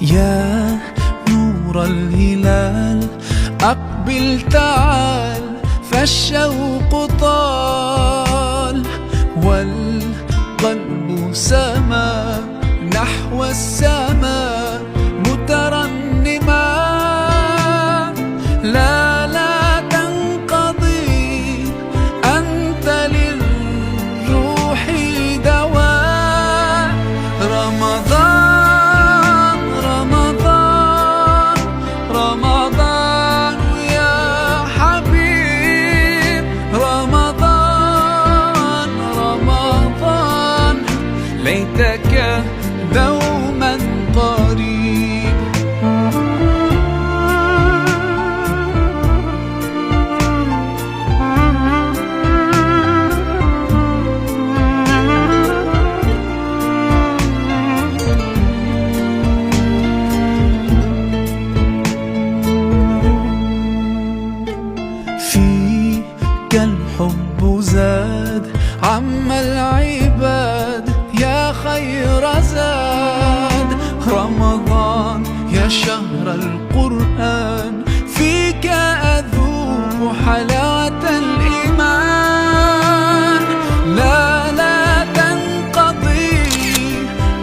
يا نور الهلال أقبل تعال، فالشوق طال والقلب سما نحو السماء مترنما. لا تنقضي، أنت للروح دواء. رمضان رمضان رمضان يا حبيب، رمضان رمضان ليتك دوما قريب. فيك الحب زاد عم العباد، يا خير زاد. رمضان يا شهر القرآن، فيك أذوق حلاوة الإيمان. لا تنقضي،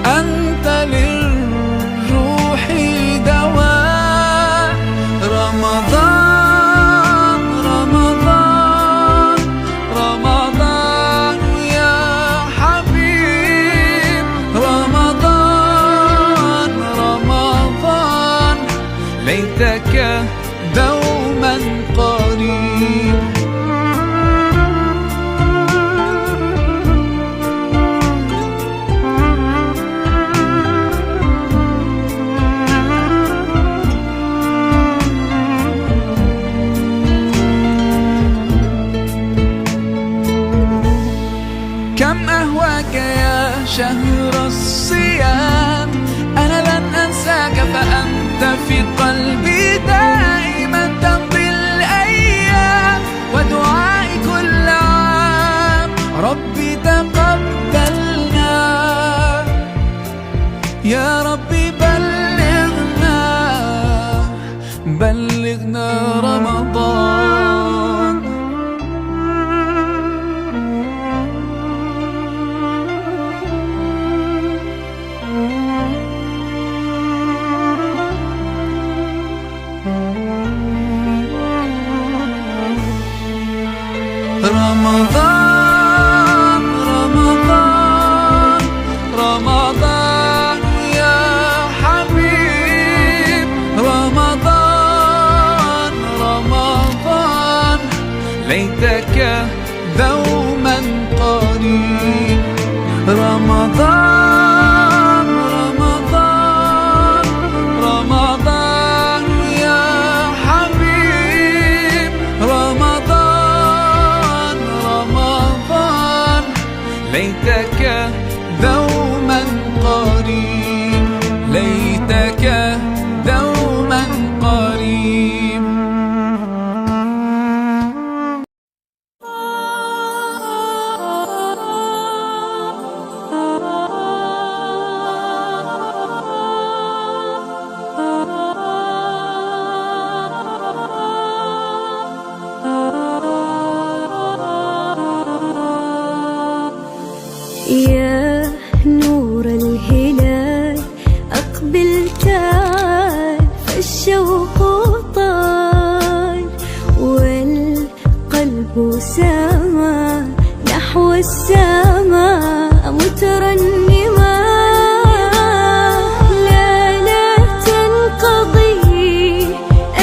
أنت للروح دواء. رمضان رمضان رمضان يا حبيب، رمضان رمضان ليتك دوما قريب. كم أهواك يا شهر الصيام، أنا لن أنساك فأنت في قلبي دائما. تمضي الأيام ودعائي كل عام، ربي تقبلنا يا ربي، بلغنا رمضان. رمضان رمضان رمضان يا حبيب، رمضان رمضان ليتك دوما قريب. رمضان رمضان رمضان يا حبيب، رمضان رمضان ليتك دوما قريب، ليتك دوما قريب. يا نور الهلال أقبل تعال، فالشوق طال والقلب سما نحو السماء مترنما. لا تنقضي،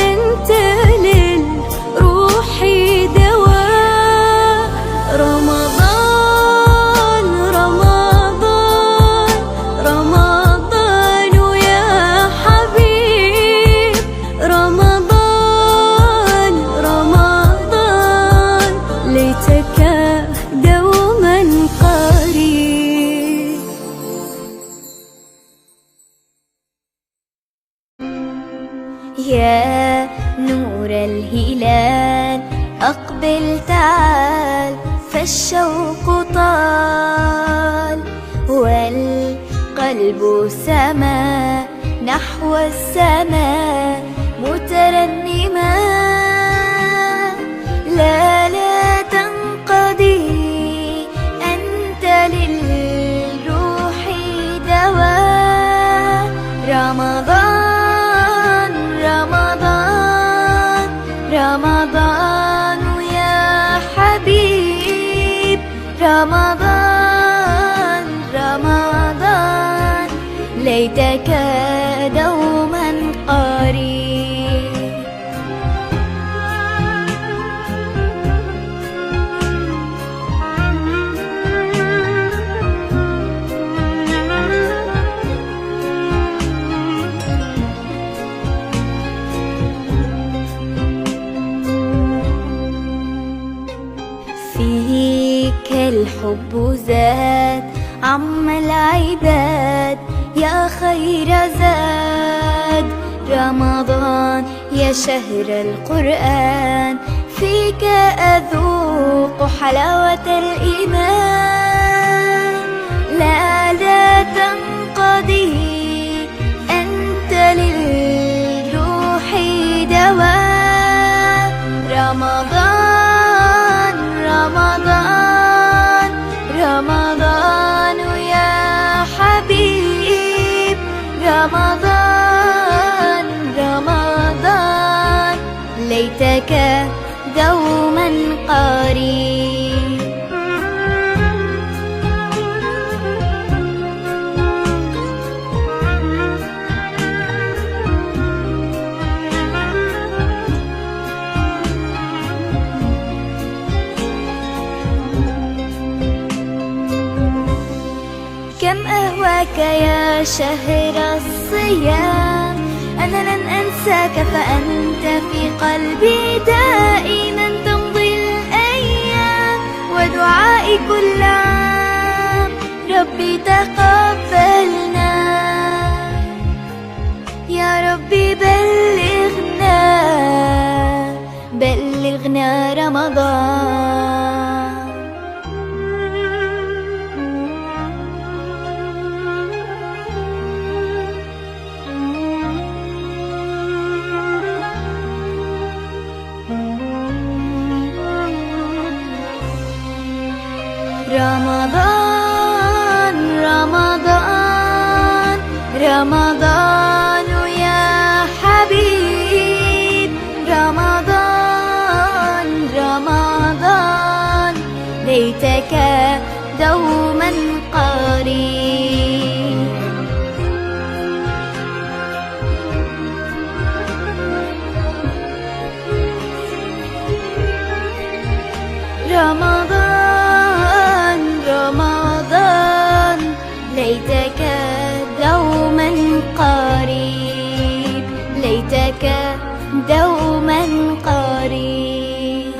أنت للروح دواء. رمضان رمضان رمضان يا حبيب، رمضان رمضان ليتك دوما قريب. يا نور الهلال أقبل تعال، فالشوق طال والقلب سما نحو السماء مترنما. لا تنقضي، أنت للروح دواء. رمضان رمضان رمضان يا حبيب، رمضان رمضان ليتك دوما قريب. فيك الحب زاد عم العباد، يا خير زاد. رمضان يا شهر القرآن، فيك أذوق حلاوة الإيمان. لا تنقضي، أنت للروح دواء. رمضان رمضان رمضان يا حبيب، رمضان رمضان ليتك دوما قريب. كم أهواك يا شهر الصيام، أنا لن أنساك فأنت في قلبي دائما. تمضي الأيام ودعائي كل عام، ربي تقبلنا يا ربي. بلغنا رمضان. رمضان رمضان رمضان يا حبيب، رمضان رمضان ليتك دوما قريب. رمضان رمضان ليتك دوما قريب، ليتك دوما قريب.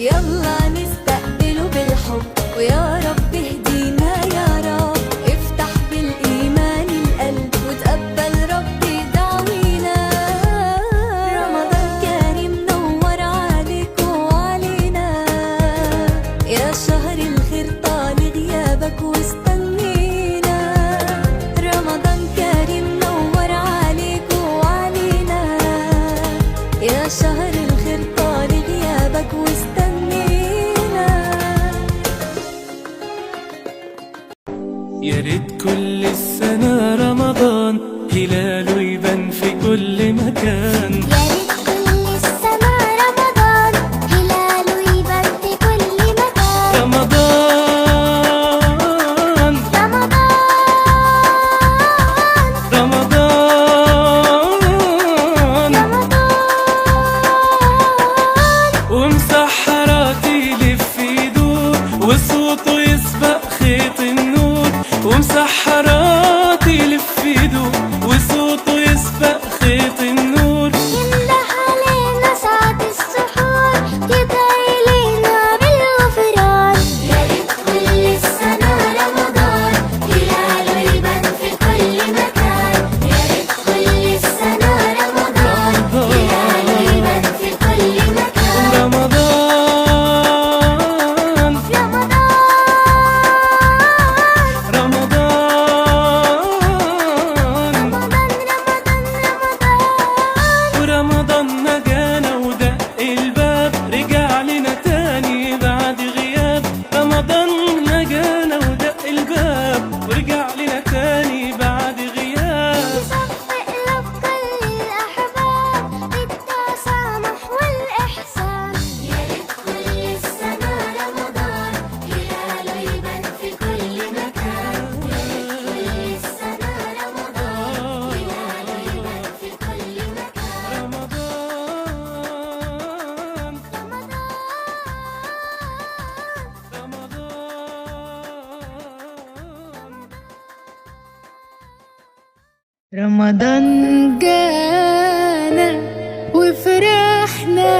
يلا نستقبله بالحب، ويا رب اهدينا يا رب. افتح بالإيمان القلب وتقبل ربي دعوينا. رمضان كريم نور عليك وعلينا، يا شهر الخير طال غيابك واستنينا. رمضان كريم نور عليك وعلينا، يا شهر الخير طال غيابك واستنينا. يا ريت كل السنة رمضان هلاله يبان في كل مكان. يا ريت كل السنة رمضان هلاله يبان في كل مكان. رمضان ومسحرات يلف يدور وصوته يسبق خيط النور. ومسحرات يلف يدور وصوته يسبق خيط النور. ينده علينا ساعة السحور، يدعي لينا بالغفران. يا ريت كل السنة رمضان هلاله يبان في كل مكان. يا ريت كل السنة رمضان هلاله يبان في كل مكان. رمضان ورمضان نجانا ودق الباب رجع لنا تاني بعد غياب. رمضان نجانا ودق الباب ورجع لنا تاني بعد غياب. يصفق قلوب كل الأحباب بالتسامح والإحسان. يا ريت كل السنة رمضان هلاله يبان في كل مكان. يا ريت كل السنة رمضان هلاله يبان في كل مكان. رمضان جانا وفرحنا